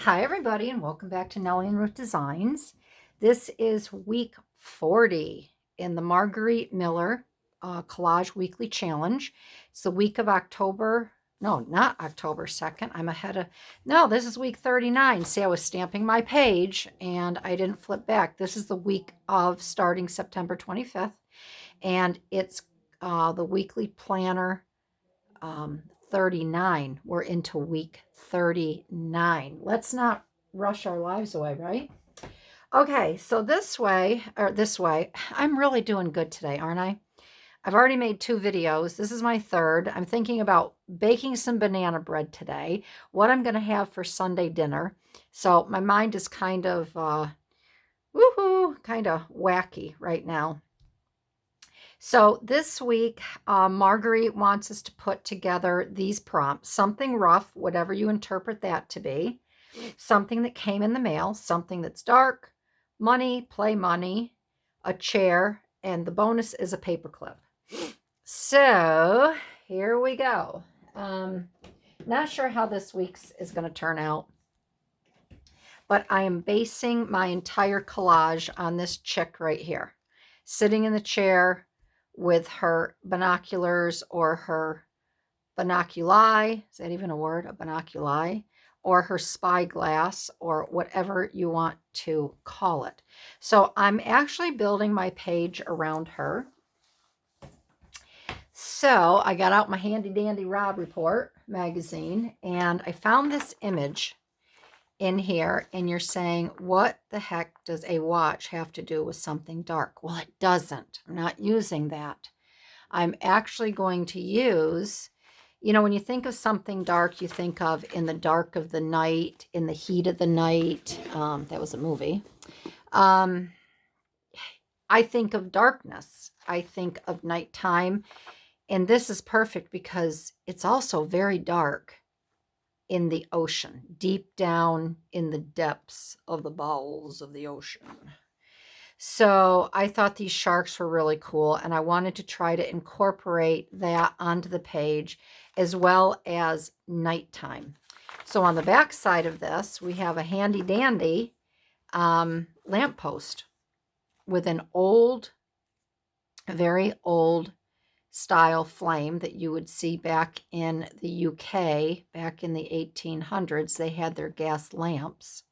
Hi, everybody, and welcome back to Nellie and Ruth Designs. This is week 40 in the Marguerite Miller Collage Weekly Challenge. It's the week of October. No, not October 2nd. I'm ahead of. No, this is week 39. See, I was stamping my page and I didn't flip back. This is the week of starting September 25th, and it's the weekly planner 39. We're into week 39. Let's not rush our lives away, right? Okay, so this way, I'm really doing good today, aren't I? I've already made 2 videos. This is my third. I'm thinking about baking some banana bread today, what I'm going to have for Sunday dinner. So my mind is kind of, woohoo, kind of wacky right now. So this week, Marguerite wants us to put together these prompts, something rough, whatever you interpret that to be, something that came in the mail, something that's dark, money, play money, a chair, and the bonus is a paperclip. So here we go. Not sure how this week's is going to turn out, but I am basing my entire collage on this chick right here, sitting in the chair with her binoculars or her binoculi. Is that even a word? A binoculi? Or her spyglass, or whatever you want to call it. So I'm actually building my page around her. So I got out my handy dandy Rob Report magazine and I found this image in here, and you're saying, what the heck does a watch have to do with something dark? Well, it doesn't. I'm not using that. I'm actually going to use, when you think of something dark, you think of in the dark of the night, in the heat of the night. That was a movie. I think of darkness. I think of nighttime. And this is perfect because it's also very dark in the ocean, deep down in the depths of the bowels of the ocean. So I thought these sharks were really cool, and I wanted to try to incorporate that onto the page as well as nighttime. So on the back side of this, we have a handy dandy lamppost with an old, very old style flame that you would see back in the UK, back in the 1800s. They had their gas lamps.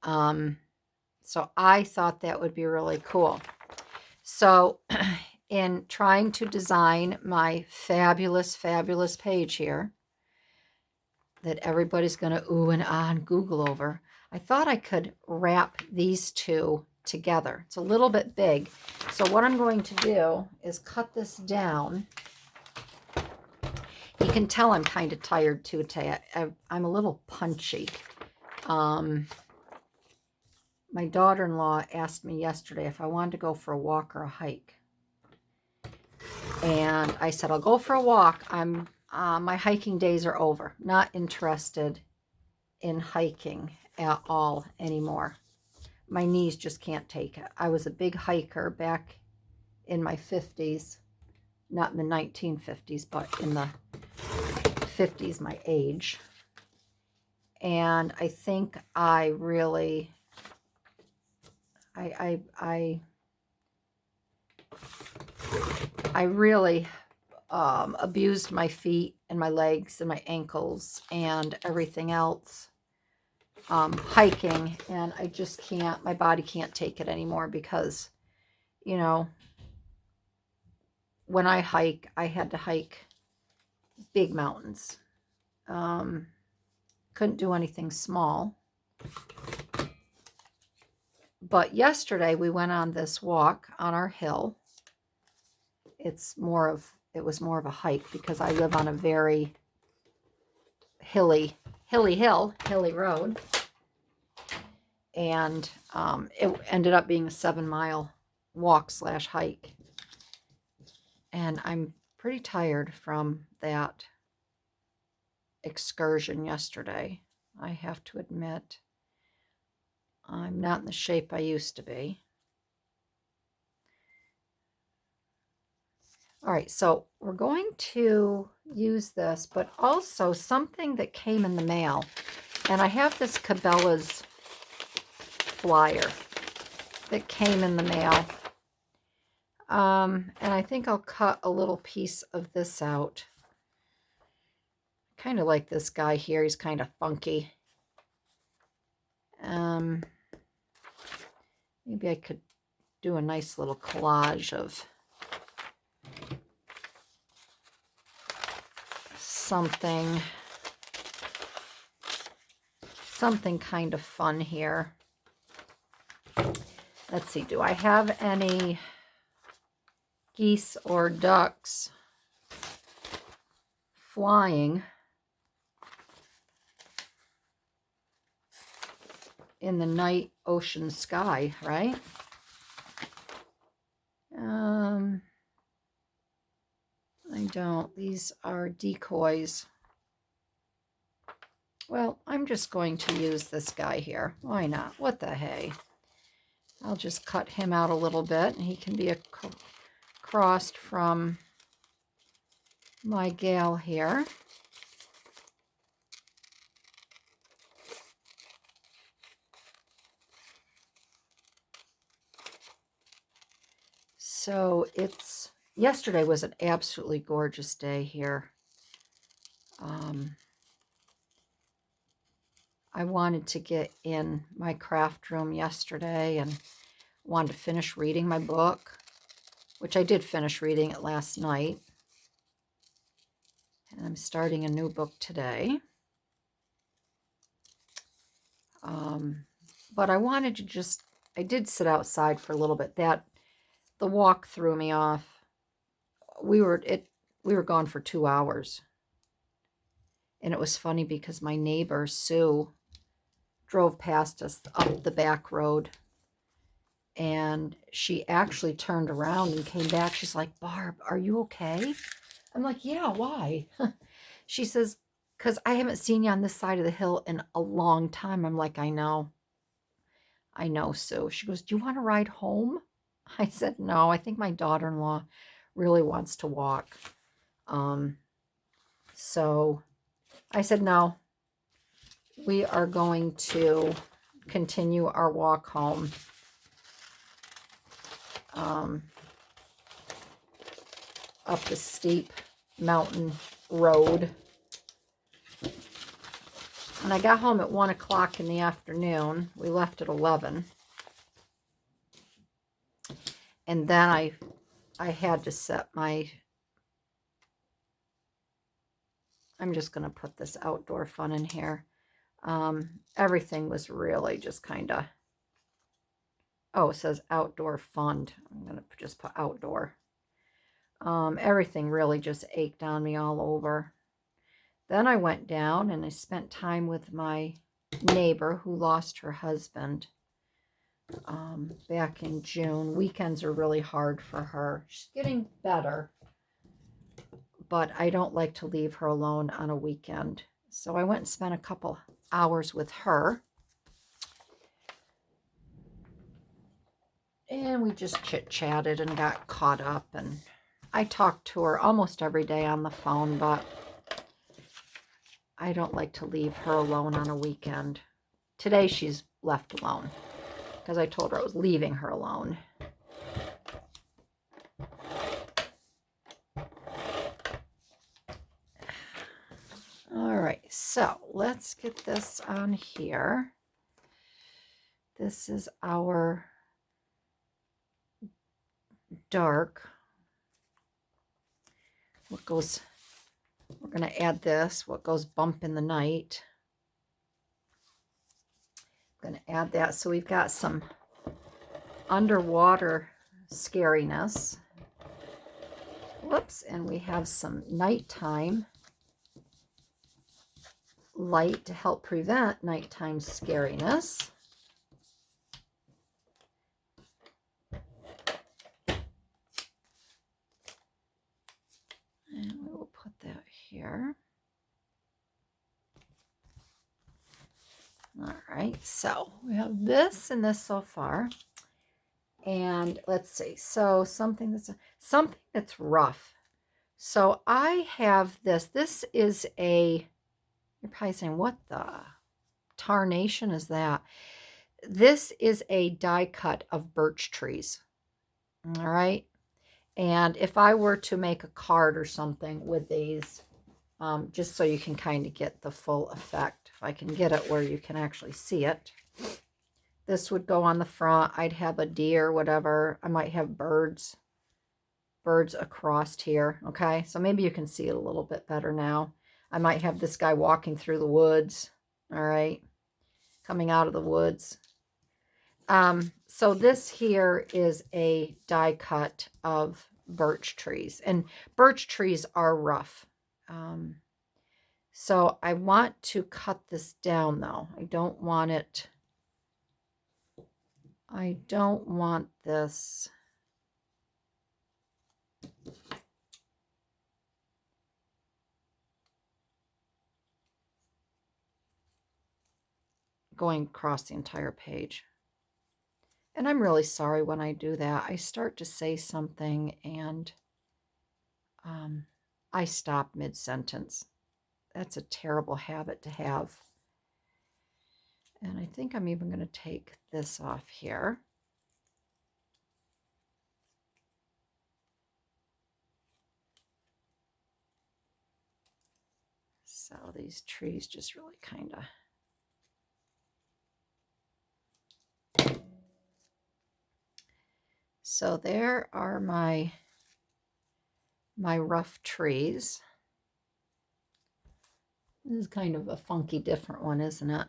So I thought that would be really cool. So in trying to design my fabulous, fabulous page here that everybody's going to ooh and ah and Google over, I thought I could wrap these two together. It's a little bit big. So what I'm going to do is cut this down. You can tell I'm kind of tired too today. I'm a little punchy. My daughter-in-law asked me yesterday if I wanted to go for a walk or a hike. And I said, I'll go for a walk. My hiking days are over. Not interested in hiking at all anymore. My knees just can't take it. I was a big hiker back in my 50s, not in the 1950s, but in the 50s, my age. And I think I really, I really abused my feet and my legs and my ankles and everything else hiking, and I just can't, my body can't take it anymore because, when I hike, I had to hike big mountains. Couldn't do anything small. But yesterday we went on this walk on our hill. It was more of a hike because I live on a very hilly road. And it ended up being a 7-mile walk / hike. And I'm pretty tired from that excursion yesterday. I have to admit, I'm not in the shape I used to be. All right, so we're going to use this, but also something that came in the mail. And I have this Cabela's flyer that came in the mail. And I think I'll cut a little piece of this out. Kind of like this guy here. He's kind of funky. Maybe I could do a nice little collage of something kind of fun here. Let's see, do I have any geese or ducks flying in the night ocean sky, right? I don't. These are decoys. Well, I'm just going to use this guy here. Why not? What the hey? I'll just cut him out a little bit, and he can be crossed from my gal here. So yesterday was an absolutely gorgeous day here. I wanted to get in my craft room yesterday and wanted to finish reading my book, which I did finish reading it last night. And I'm starting a new book today. But I wanted to I did sit outside for a little bit. The walk threw me off. We were gone for 2 hours. And it was funny because my neighbor, Sue, drove past us up the back road. And she actually turned around and came back. She's like, Barb, are you okay? I'm like, yeah, why? She says, because I haven't seen you on this side of the hill in a long time. I'm like, I know, Sue. She goes, do you want to ride home? I said, no, I think my daughter-in-law really wants to walk. So I said, no, we are going to continue our walk home. Up the steep mountain road. And I got home at 1 o'clock in the afternoon. We left at 11. And then I had to set I'm just going to put this outdoor fun in here. Everything was really just kind of, it says outdoor fund. I'm going to just put outdoor. Everything really just ached on me all over. Then I went down and I spent time with my neighbor who lost her husband back in June. Weekends are really hard for her. She's getting better, but I don't like to leave her alone on a weekend. So I went and spent a couple hours with her. And we just chit-chatted and got caught up. And I talk to her almost every day on the phone, but I don't like to leave her alone on a weekend. Today she's left alone because I told her I was leaving her alone. All right, so let's get this on here. This is our dark. We're going to add this, what goes bump in the night. I'm going to add that. So we've got some underwater scariness. Whoops. And we have some nighttime light to help prevent nighttime scariness. And we will put that here. All right, so we have this and this so far. And let's see, so something that's rough. So I have this. This is you're probably saying, what the? tarnation is that? This is a die cut of birch trees. All right. And if I were to make a card or something with these, just so you can kind of get the full effect, if I can get it where you can actually see it, this would go on the front. I'd have a deer, whatever. I might have birds across here. Okay, so maybe you can see it a little bit better now. I might have this guy walking through the woods. All right, coming out of the woods. So this here is a die cut of birch trees, and birch trees are rough. So I want to cut this down though. I don't want this going across the entire page. And I'm really sorry when I do that. I start to say something and I stop mid-sentence. That's a terrible habit to have. And I think I'm even going to take this off here. So these trees just really kind of... So there are my rough trees. This is kind of a funky different one, isn't it?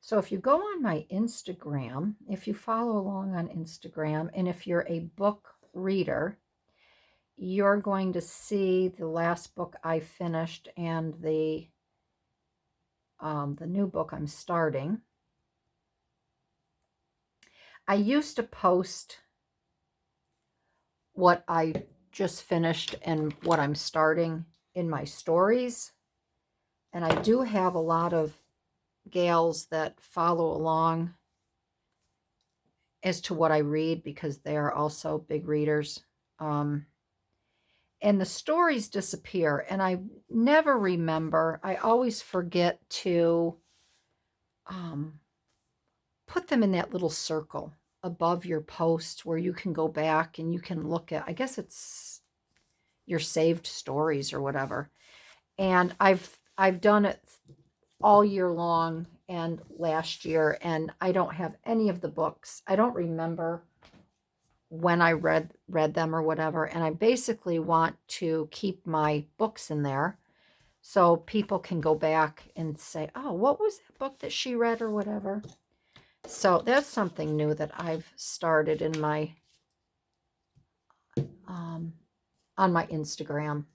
So if you go on my Instagram, if you follow along on Instagram, and if you're a book reader, you're going to see the last book I finished and the new book I'm starting. I used to post what I just finished and what I'm starting in my stories. And I do have a lot of gals that follow along as to what I read because they are also big readers. And the stories disappear, and I never remember. I always forget to put them in that little circle above your post where you can go back and you can look at, I guess it's your saved stories or whatever. And I've done it all year long and last year, and I don't have any of the books. I don't remember when I read them or whatever, and I basically want to keep my books in there so people can go back and say, oh, what was that book that she read or whatever. So that's something new that I've started in my on my Instagram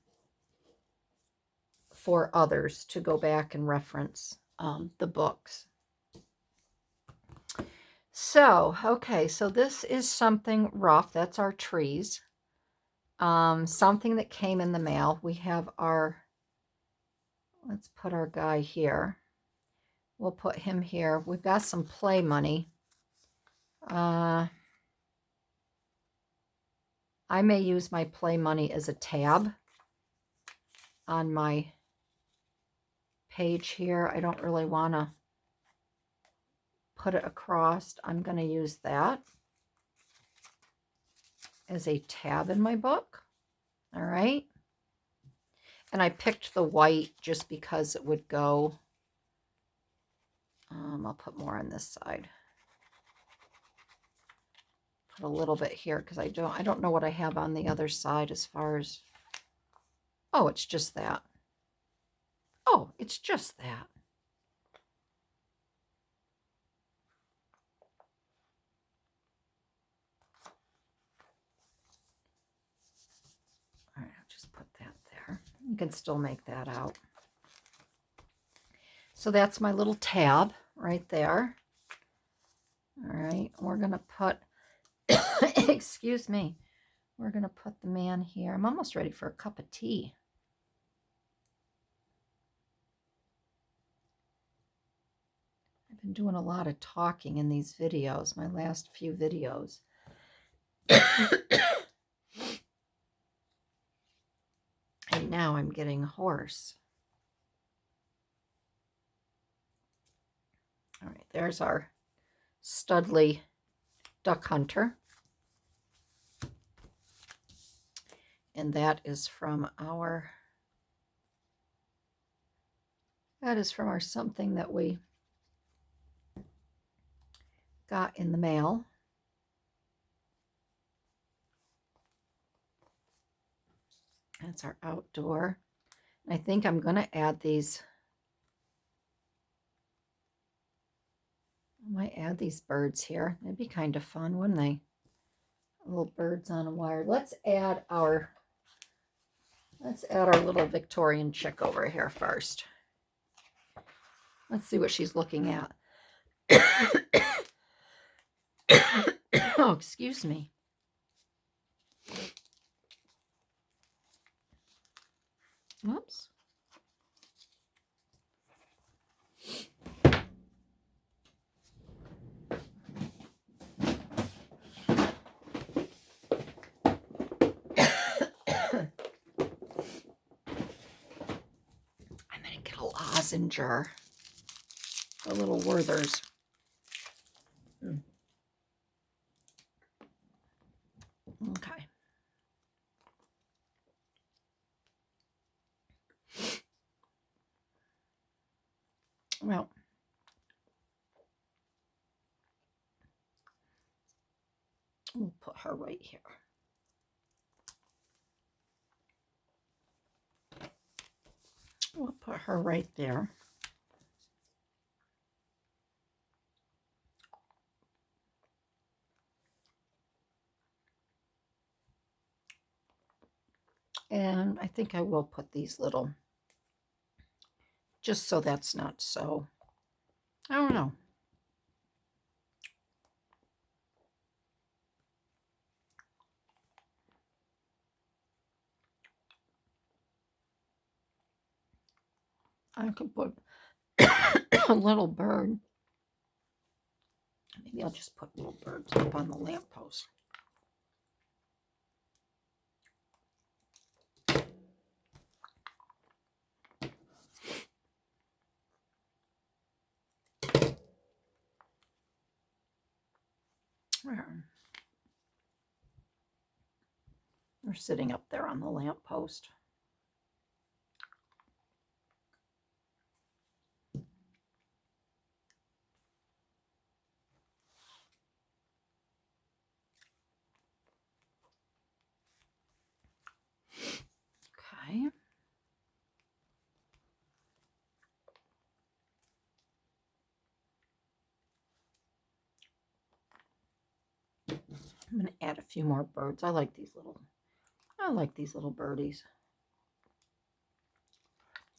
for others to go back and reference the books. So, okay, so this is something rough. That's our trees. Something that came in the mail. We have our, let's put our guy here. We'll put him here. We've got some play money. I may use my play money as a tab on my page here. I don't really want to put it across. I'm going to use that as a tab in my book. All right. And I picked the white just because it would go. I'll put more on this side. Put a little bit here because I don't know what I have on the other side as far as. Oh, it's just that. Oh, it's just that. All right, I'll just put that there. You can still make that out. So that's my little tab right there. All right, we're going to put, excuse me, we're going to put the man here. I'm almost ready for a cup of tea. been doing a lot of talking in these videos, my last few videos. And now I'm getting hoarse. All right, there's our Studley Duck Hunter. And that is from our something that we got in the mail. That's our outdoor. I think I'm going to add these. I might add these birds here. That'd be kind of fun, wouldn't they? Little birds on a wire. Let's add our little Victorian chick over here first. Let's see what she's looking at. Oh, excuse me. Whoops. I'm going to get a lozenge, a little Werther's. Okay. Well, we'll put her right here. We'll put her right there. And I think I will put these little, just so that's not so, I don't know. I could put a little bird. Maybe I'll just put little birds up on the lamppost. They're sitting up there on the lamppost. Okay. I'm going to add a few more birds. I like these little birdies.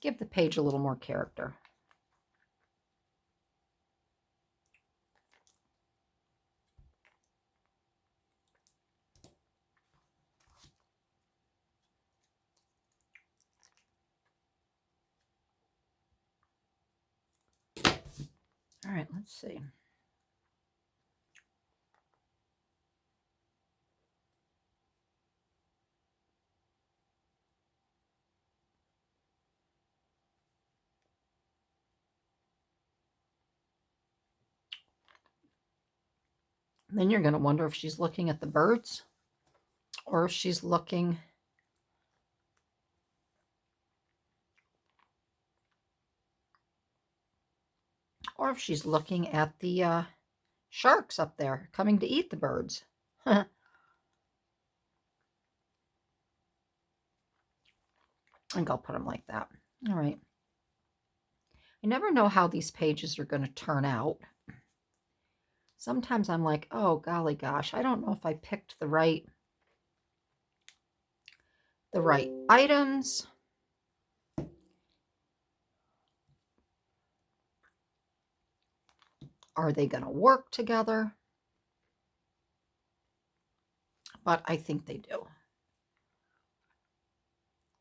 Give the page a little more character. All right, let's see. Then you're going to wonder if she's looking at the birds or if she's looking at the sharks up there coming to eat the birds. I think I'll put them like that. All right. I never know how these pages are going to turn out. Sometimes I'm like, oh, golly gosh, I don't know if I picked the right items. Are they going to work together? But I think they do.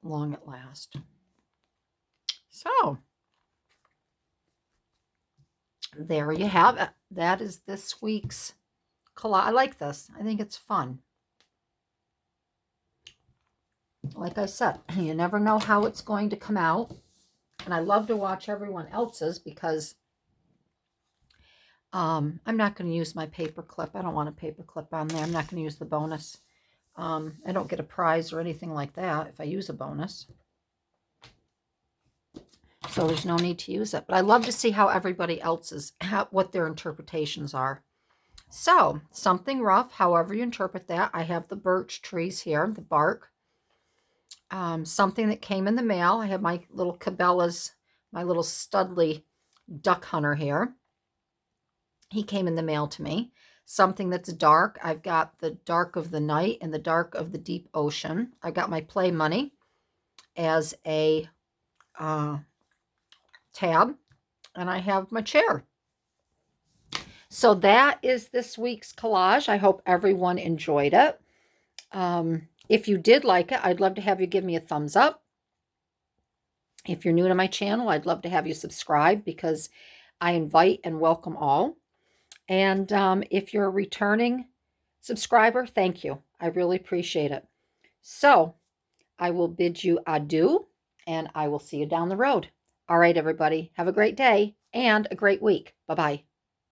Long at last. So, there you have it. That is this week's collage. I like this. I think it's fun. Like I said, you never know how it's going to come out. And I love to watch everyone else's because I'm not going to use my paper clip. I don't want a paper clip on there. I'm not going to use the bonus. I don't get a prize or anything like that if I use a bonus. So there's no need to use it. But I love to see how everybody else's, what their interpretations are. So, something rough, however you interpret that. I have the birch trees here, the bark. Something that came in the mail. I have my little Cabela's, my little Studley duck hunter here. He came in the mail to me. Something that's dark. I've got the dark of the night and the dark of the deep ocean. I got my play money as a tab. And I have my chair. So that is this week's collage. I hope everyone enjoyed it. If you did like it, I'd love to have you give me a thumbs up. If you're new to my channel, I'd love to have you subscribe because I invite and welcome all. And if you're a returning subscriber, thank you. I really appreciate it. So I will bid you adieu, and I will see you down the road. All right, everybody. Have a great day and a great week. Bye-bye.